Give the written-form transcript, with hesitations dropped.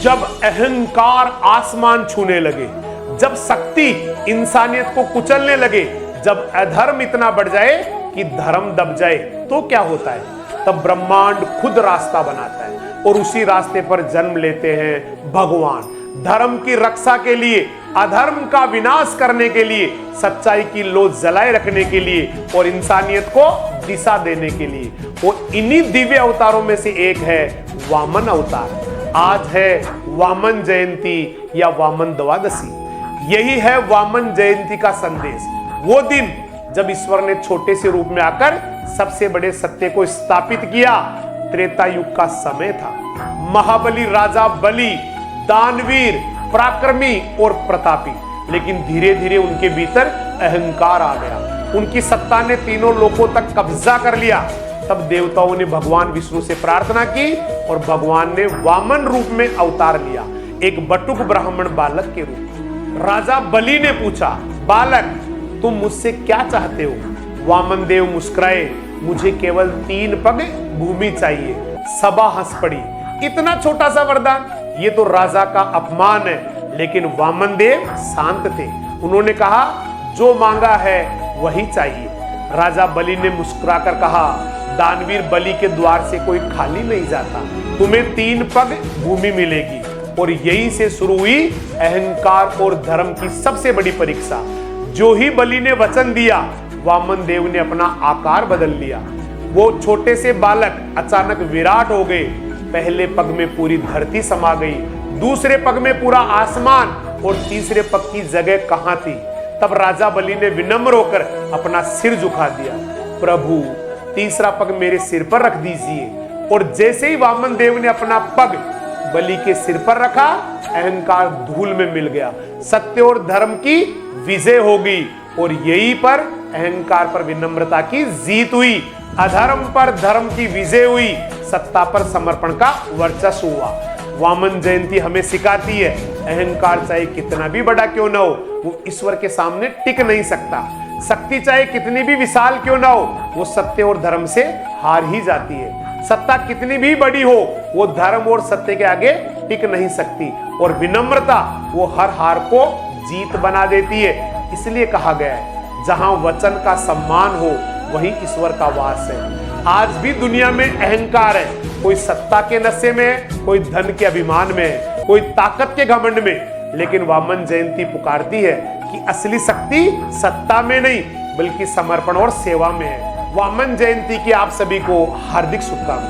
जब अहंकार आसमान छूने लगे, जब शक्ति इंसानियत को कुचलने लगे, जब अधर्म इतना बढ़ जाए कि धर्म दब जाए, तो क्या होता है? तब ब्रह्मांड खुद रास्ता बनाता है और उसी रास्ते पर जन्म लेते हैं भगवान। धर्म की रक्षा के लिए, अधर्म का विनाश करने के लिए, सच्चाई की लो जलाए रखने के लिए और इंसानियत को दिशा देने के लिए। वो इन्हीं दिव्य अवतारों में से एक है वामन अवतार। आज है वामन जयंती या वामन द्वादशी। यही है वामन जयंती का संदेश। वो दिन जब ईश्वर ने छोटे से रूप में आकर सबसे बड़े सत्य को स्थापित किया। त्रेता युग का समय था। महाबली राजा बलि दानवीर, पराक्रमी और प्रतापी, लेकिन धीरे धीरे उनके भीतर अहंकार आ गया। उनकी सत्ता ने तीनों लोकों तक कब्जा कर लिया। तब देवताओं ने भगवान विष्णु से प्रार्थना की और भगवान ने वामन रूप में अवतार लिया, एक बटुक ब्राह्मण बालक के रूप। राजा बलि ने पूछा, बालक तुम मुझसे क्या चाहते हो? वामन देव मुस्कुराए, मुझे केवल 3 पग भूमि चाहिए। सभा हंस पड़ी। इतना छोटा सा वरदान, ये तो राजा का अपमान है। लेकिन वामन देव शांत थे। उन्होंने कहा, जो मांगा है वही चाहिए। राजा बलि ने मुस्कुराकर कहा, दानवीर बलि के द्वार से कोई खाली नहीं जाता। तुम्हें 3 पग भूमि मिलेगी। और यही से शुरू हुई अहंकार और धर्म की सबसे बड़ी परीक्षा। जो ही बलि ने वचन दिया, वामन देव ने अपना आकार बदल लिया। वो छोटे से बालक अचानक विराट हो गए। पहले पग में पूरी धरती समा गई, दूसरे पग में पूरा आसमान, और तीसरे पग की जगह कहां थी? तब राजा बलि ने विनम्र होकर अपना सिर झुका दिया। प्रभु, तीसरा पग मेरे सिर पर रख दीजिए। और जैसे ही वामन देव ने अपना पग बलि के सिर पर रखा, अहंकार धूल में मिल गया। सत्य और धर्म की विजय हो गई और यहीं पर अहंकार पर विनम्रता की जीत हुई। अधर्म पर धर्म की विजय हुई। सत्ता पर समर्पण का वर्चस्व हुआ। वामन जयंती हमें सिखाती है, अहंकार चाहे कितना भी बड़ा क्यों ना हो, वो ईश्वर के सामने टिक नहीं सकता। शक्ति चाहे कितनी भी विशाल क्यों ना हो, वो सत्य और धर्म से हार ही जाती है। सत्ता कितनी भी बड़ी हो, वो धर्म और सत्य के आगे टिक नहीं सकती। और विनम्रता वो हर हार को जीत बना देती है। इसलिए कहा गया है, जहां वचन का सम्मान हो वहीं ईश्वर का वास है। आज भी दुनिया में अहंकार है। कोई सत्ता के नशे में है, कोई धन के अभिमान में है, कोई ताकत के घमंड में। लेकिन वामन जयंती पुकारती है कि असली शक्ति सत्ता में नहीं, बल्कि समर्पण और सेवा में है। वामन जयंती की आप सभी को हार्दिक शुभकामनाएं।